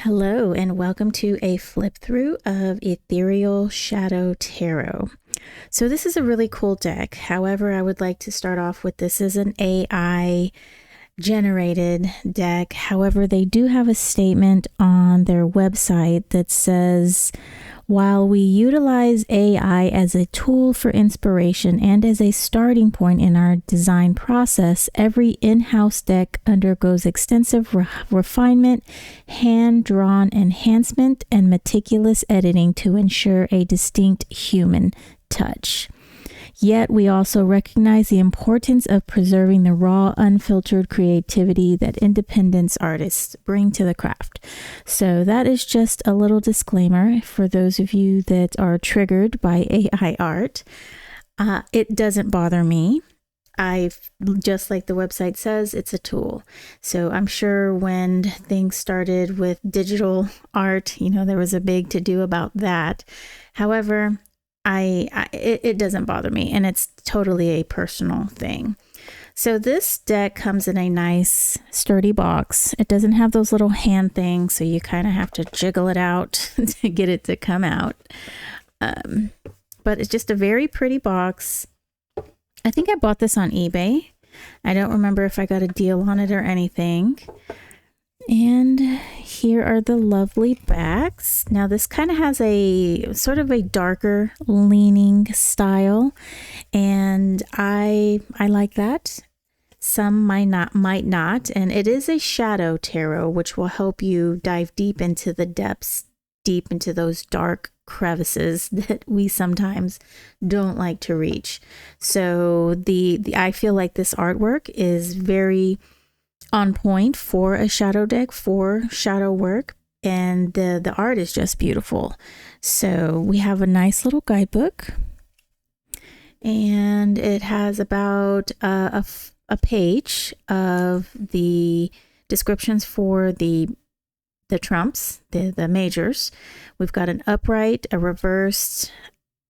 Hello, and welcome to a flip through of Ethereal Shadow Tarot. So this is a really cool deck. However, I would like to start off with this is an AI generated deck. However, they do have a statement on their website that says, while we utilize AI as a tool for inspiration and as a starting point in our design process, every in-house deck undergoes extensive refinement, hand-drawn enhancement, and meticulous editing to ensure a distinct human touch. Yet we also recognize the importance of preserving the raw, unfiltered creativity that independent artists bring to the craft. So that is just a little disclaimer for those of you that are triggered by AI art. It doesn't bother me. Just like the website says, it's a tool. So I'm sure when things started with digital art, there was a big to-do about that. However, it doesn't bother me, and it's totally a personal thing. So this deck comes in a nice sturdy box. It doesn't have those little hand things, so you kind of have to jiggle it out to get it to come out. But it's just a very pretty box. I think I bought this on eBay. I don't remember if I got a deal on it or anything. And here are the lovely backs. Now this kind of has a sort of a darker leaning style, and I like that. Some might not, and it is a shadow tarot, which will help you dive deep into the depths, deep into those dark crevices that we sometimes don't like to reach. So I feel like this artwork is very on point for a shadow deck, for shadow work, and the art is just beautiful. So we have a nice little guidebook, and it has about a page of the descriptions for the trumps, the majors. We've got an upright, a reversed,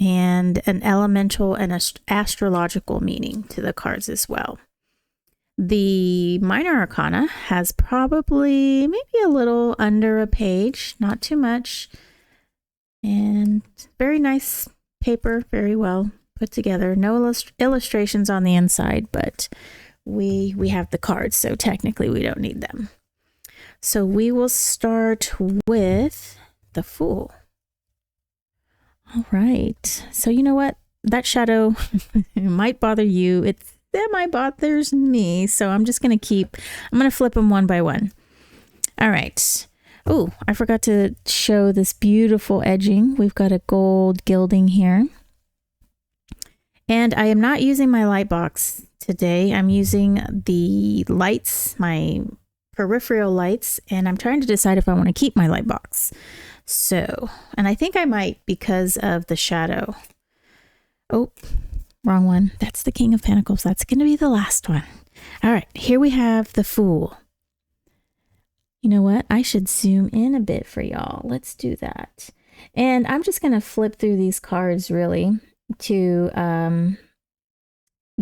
and an elemental and astrological meaning to the cards as well. The minor arcana has probably maybe a little under a page, not too much, and very nice paper, very well put together. No illustrations on the inside, but we have the cards, so technically we don't need them. So we will start with the Fool. All right. So you know what? That shadow might bother you. That might bothers me. So I'm going to flip them one by one. All right. Oh, I forgot to show this beautiful edging. We've got a gold gilding here. And I am not using my light box today. I'm using the lights, my peripheral lights, and I'm trying to decide if I want to keep my light box. So, and I think I might because of the shadow. Oh, wrong one. That's the King of Pentacles. That's going to be the last one. All right, here we have the Fool. You know what? I should zoom in a bit for y'all. Let's do that. And I'm just going to flip through these cards really to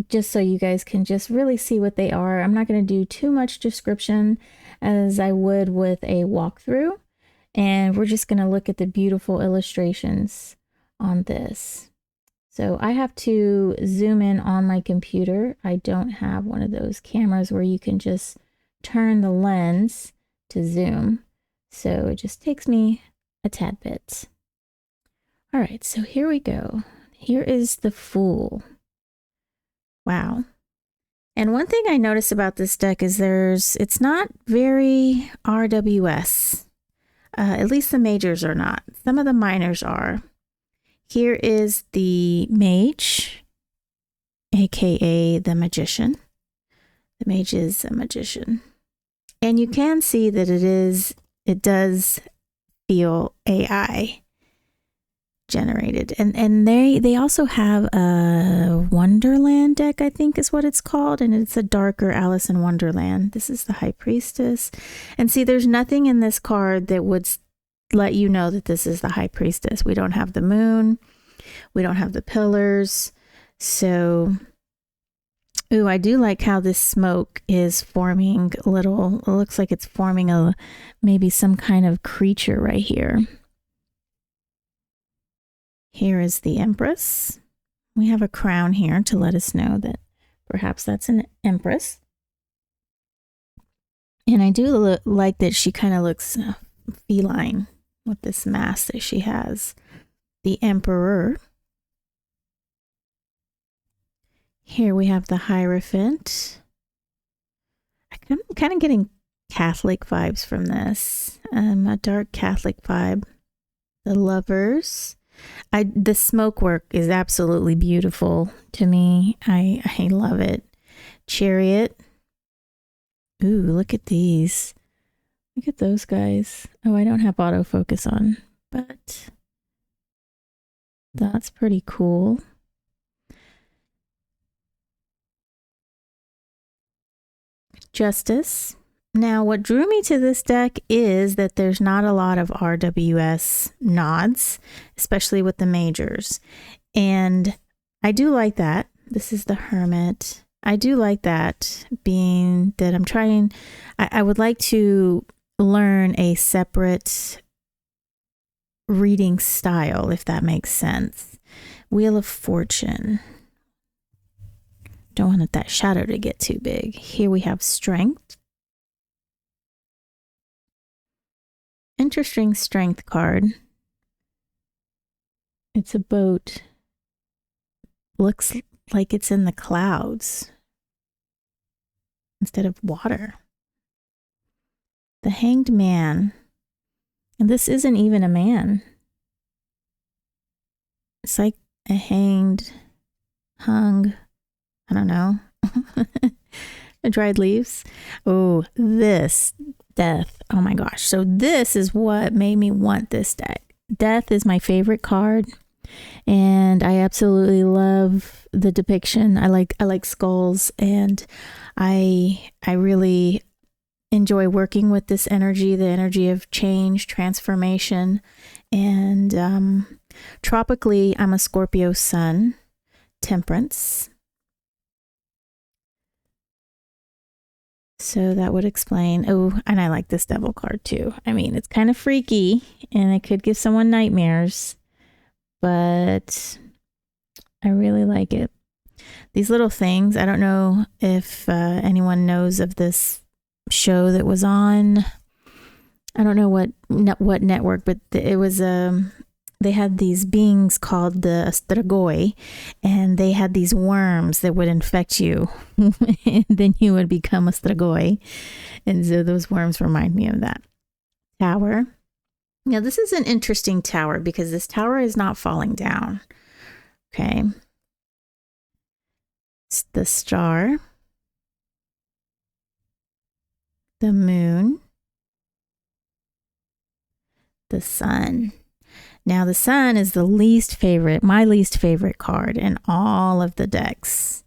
just so you guys can just really see what they are. I'm not going to do too much description as I would with a walkthrough. And we're just going to look at the beautiful illustrations on this. So I have to zoom in on my computer. I don't have one of those cameras where you can just turn the lens to zoom. So it just takes me a tad bit. All right, so here we go. Here is the Fool. Wow. And one thing I notice about this deck is it's not very RWS. At least the majors are not. Some of the minors are. Here is the Mage, aka the Magician. The Mage is a magician. And you can see that it does feel AI generated. And they also have a Wonderland deck, I think is what it's called, and it's a darker Alice in Wonderland. This is the High Priestess. And see, there's nothing in this card that would let you know that this is the High Priestess. We don't have the moon. We don't have the pillars. So Ooh, I do like how this smoke is forming little, it looks like it's forming maybe some kind of creature right here. Here is the Empress. We have a crown here to let us know that perhaps that's an Empress. And I do like that she kind of looks feline with this mask that she has. The Emperor. Here we have the Hierophant. I'm kind of getting Catholic vibes from this. A dark Catholic vibe. The Lovers. The smoke work is absolutely beautiful to me. I love it. Chariot. Ooh, look at these. Look at those guys. Oh, I don't have autofocus on, but that's pretty cool. Justice. Now, what drew me to this deck is that there's not a lot of RWS nods, especially with the majors. And I do like that. This is the Hermit. I do like that, being that I'm trying, I would like to learn a separate reading style, if that makes sense. Wheel of Fortune. Don't want that shadow to get too big. Here we have Strength. Interesting Strength card. It's a boat. Looks like it's in the clouds instead of water. The Hanged Man. And this isn't even a man. It's like a hung, I don't know. Dried leaves. Oh, this Death. Oh my gosh. So this is what made me want this deck. Death is my favorite card, and I absolutely love the depiction. I like skulls, and I really enjoy working with this energy, the energy of change, transformation. And tropically, I'm a Scorpio sun, Temperance. So that would explain. Oh, and I like this Devil card too. I mean, it's kind of freaky and it could give someone nightmares, but I really like it. These little things, I don't know if anyone knows of this show that was on, I don't know what network, but it was they had these beings called the Strigoi, and they had these worms that would infect you, and then you would become a Strigoi. And so those worms remind me of that. Tower. Now this is an interesting tower because this tower is not falling down. Okay. It's the Star. The Moon. The Sun. Now the Sun is my least favorite card in all of the decks.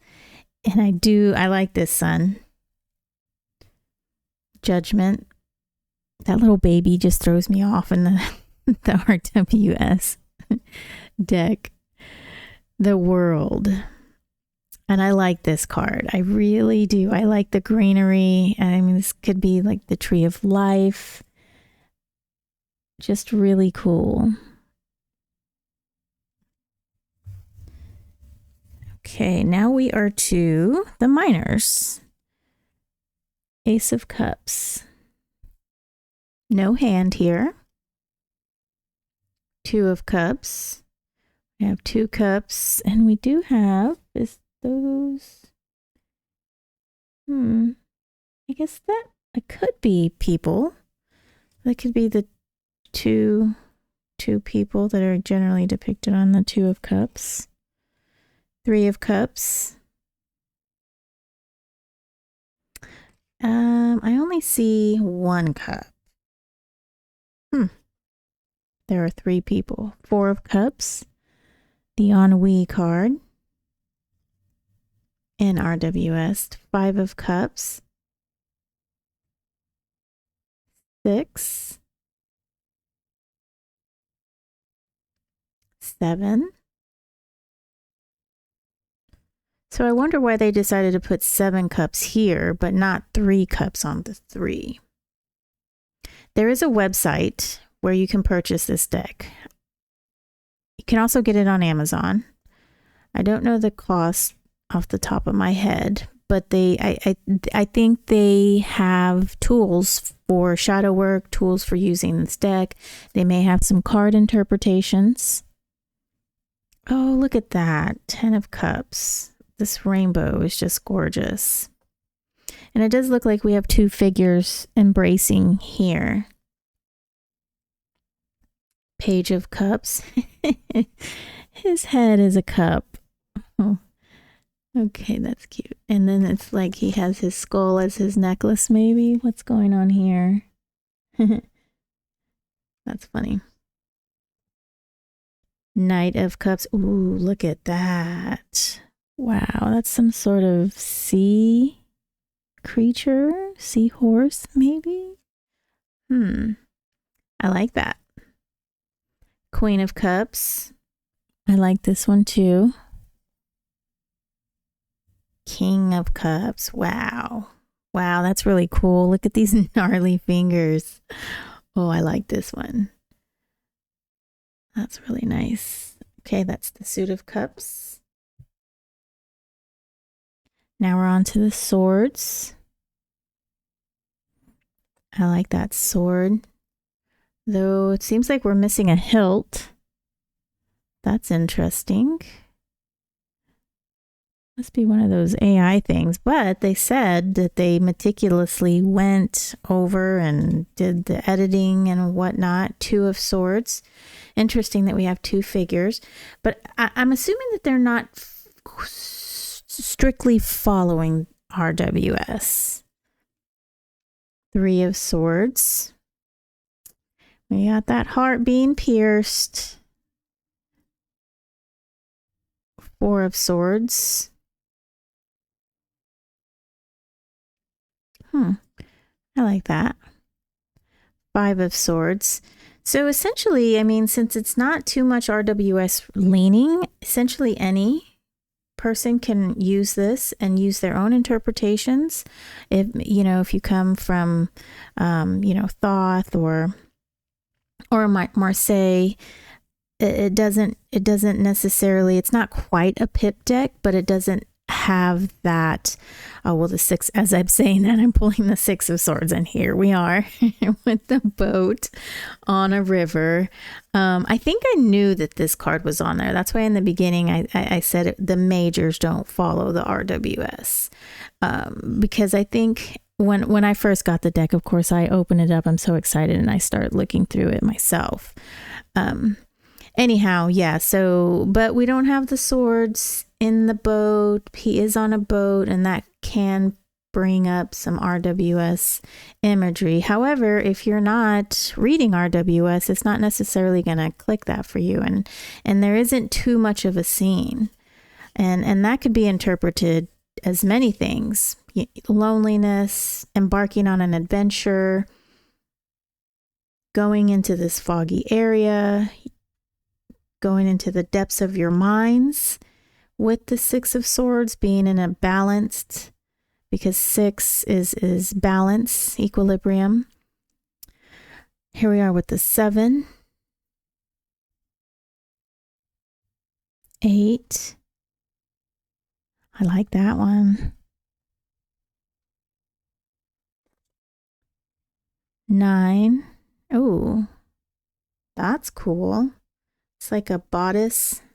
And I like this Sun. Judgment. That little baby just throws me off in the RWS deck. The World. And I like this card. I really do. I like the greenery. I mean, this could be like the Tree of Life. Just really cool. Okay, now we are to the minors. Ace of Cups. No hand here. Two of Cups. We have 2 cups, and we do have those. I guess that it could be people. That could be the two people that are generally depicted on the 2 of Cups. 3 of Cups. I only see 1 cup. There are 3 people. 4 of Cups. The Ennui card. In RWS. 5 of Cups. 6. 7. So I wonder why they decided to put 7 cups here, but not 3 cups on the 3. There is a website where you can purchase this deck. You can also get it on Amazon. I don't know the cost off the top of my head, but I think they have tools for shadow work, tools for using this deck. They may have some card interpretations. Oh, look at that. 10 of Cups. This rainbow is just gorgeous. And it does look like we have 2 figures embracing here. Page of Cups. His head is a cup. Oh, okay, that's cute. And then it's like he has his skull as his necklace, maybe. What's going on here? That's funny. Knight of Cups. Ooh, look at that. Wow, that's some sort of sea creature, seahorse, maybe? I like that. Queen of Cups. I like this one too. King of Cups. Wow. Wow, that's really cool. Look at these gnarly fingers. Oh, I like this one. That's really nice. Okay, that's the Suit of Cups. Now we're on to the swords. I like that sword. Though it seems like we're missing a hilt. That's interesting. Must be one of those AI things. But they said that they meticulously went over and did the editing and whatnot. 2 of Swords. Interesting that we have 2 figures. But I'm assuming that they're not strictly following RWS. 3 of Swords. We got that heart being pierced. 4 of Swords. I like that. 5 of Swords. So essentially, I mean, since it's not too much RWS leaning, essentially any person can use this and use their own interpretations. If you come from, Thoth or Marseille, it doesn't necessarily, it's not quite a pip deck, but it doesn't have that. The 6, as I'm saying that, I'm pulling the 6 of Swords, and here we are with the boat on a river. I think I knew that this card was on there. That's why in the beginning I said the majors don't follow the RWS, because I think when I first got the deck, of course, I opened it up. I'm so excited, and I started looking through it myself. Anyhow, yeah, but we don't have the swords in the boat. He is on a boat, and that can bring up some RWS imagery. However, if you're not reading RWS, it's not necessarily going to click that for you, and there isn't too much of a scene. And that could be interpreted as many things. Loneliness, embarking on an adventure, going into this foggy area, going into the depths of your minds, with the 6 of Swords being in a balanced, because 6 is balance, equilibrium. Here we are with the 7, 8. I like that one. 9. Oh, that's cool. It's like a bodice /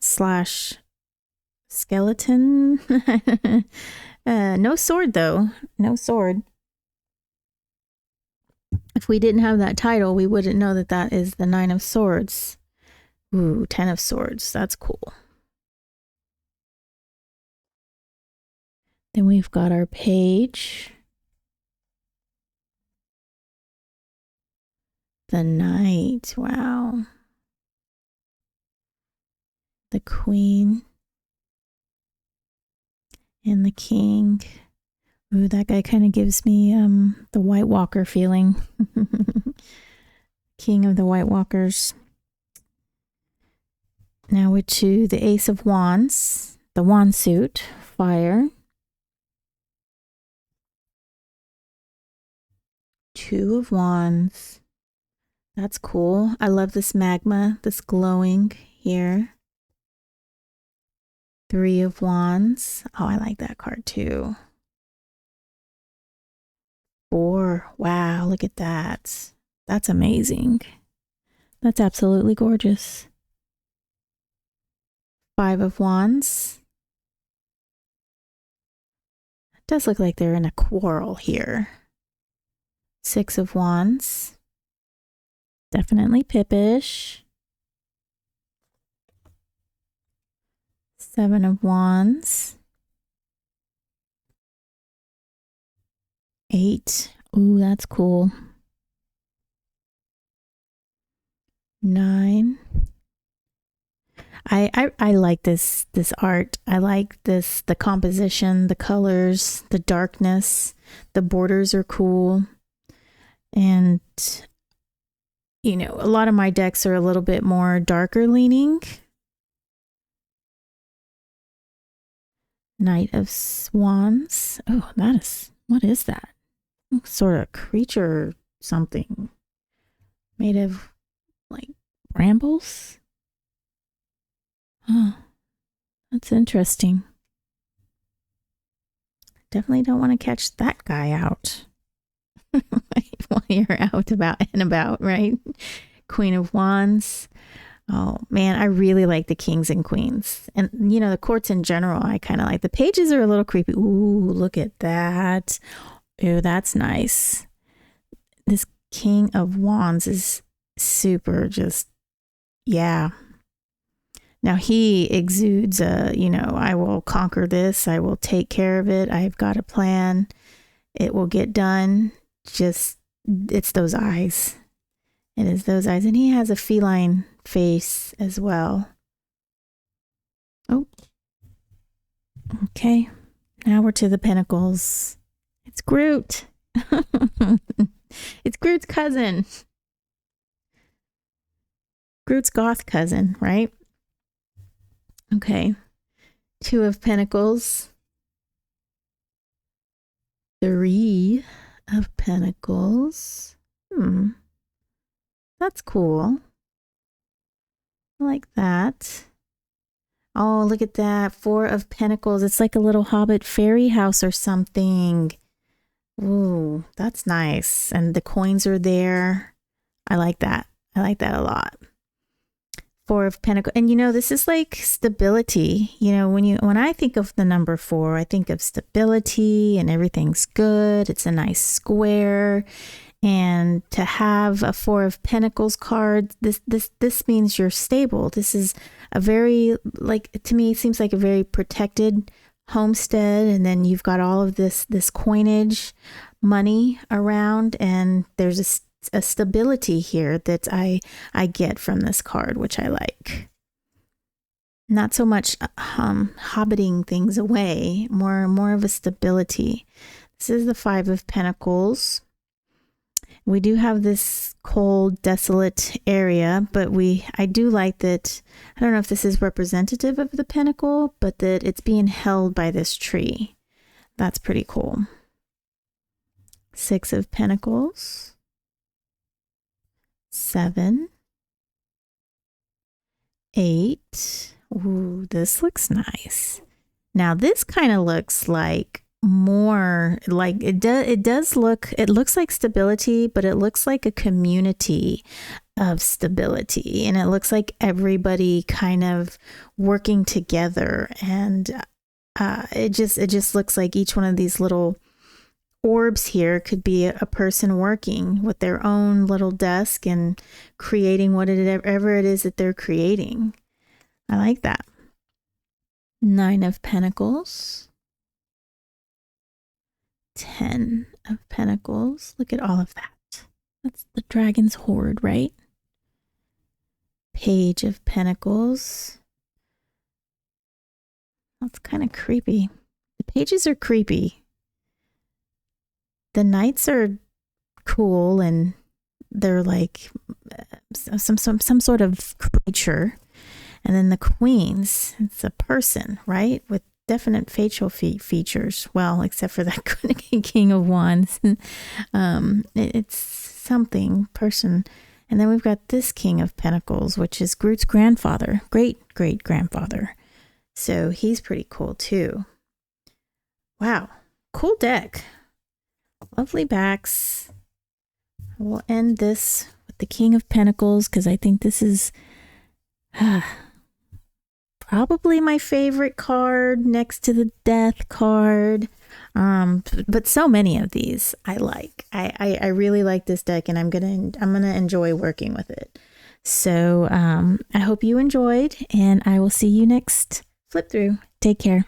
skeleton. No sword though. No sword. If we didn't have that title, we wouldn't know that that is the 9 of Swords. Ooh, 10 of Swords. That's cool. Then we've got our page. The Knight. Wow. The Queen. And the King. Ooh, that guy kind of gives me the White Walker feeling. King of the White Walkers. Now we're to the Ace of Wands, the wand suit, fire. Two of Wands. That's cool. I love this magma, this glowing here. Three of Wands. Oh, I like that card too. Four. Wow, look at that. That's amazing. That's absolutely gorgeous. Five of Wands. It does look like they're in a quarrel here. Six of Wands. Definitely pippish. Seven of Wands. Eight. Ooh, that's cool. Nine. I like this art. I like the composition, the colors, the darkness. The borders are cool. And you know, a lot of my decks are a little bit more darker leaning. Knight of Wands. Oh, what is that? Sort of creature something made of like brambles. Oh, that's interesting. Definitely don't want to catch that guy out while you're out and about, right? Queen of Wands. Oh man, I really like the kings and queens. And you know, the courts in general, I kind of like. The pages are a little creepy. Ooh, look at that. Ooh, that's nice. This King of Wands is super just, yeah. Now he exudes you know, I will conquer this. I will take care of it. I've got a plan. It will get done. Just, it's those eyes. It is those eyes. And he has a feline face as well. Oh. Okay. Now we're to the Pentacles. It's Groot. It's Groot's cousin. Groot's goth cousin, right? Okay. Two of Pentacles. Three of Pentacles. That's cool. I like that. Oh, look at that. Four of Pentacles. It's like a little Hobbit fairy house or something. Ooh, that's nice. And the coins are there. I like that. I like that a lot. Four of Pentacles. And you know, this is like stability. You know, when I think of the number four, I think of stability and everything's good. It's a nice square. And to have a Four of Pentacles card, this means you're stable. This is a very, like, to me, it seems like a very protected homestead. And then you've got all of this coinage money around, and there's a stability here that I get from this card, which I like. Not so much hobbiting things away, more of a stability. This is the Five of Pentacles. We do have this cold, desolate area, but I do like that. I don't know if this is representative of the pentacle, but that it's being held by this tree. That's pretty cool. Six of Pentacles. Seven. Eight. Ooh, this looks nice. Now this kind of looks like more like it looks like stability, but it looks like a community of stability, and it looks like everybody kind of working together, and it just looks like each one of these little orbs here could be a person working with their own little desk and creating whatever it is that they're creating. I like that. Nine of Pentacles. 10 of Pentacles. Look at all of that. That's the dragon's hoard, right? Page of Pentacles. That's kind of creepy. The pages are creepy. The knights are cool, and they're like some sort of creature. And then the queens, it's a person, right? With definite facial features. Well, except for that King of Wands. It's something person. And then we've got this King of Pentacles, which is Groot's grandfather, great grandfather. So he's pretty cool too. Wow, cool deck. Lovely backs. We'll end this with the King of Pentacles because I think this is probably my favorite card next to the Death card. But so many of these I like. I really like this deck, and I'm gonna enjoy working with it. So I hope you enjoyed, and I will see you next flip through. Take care.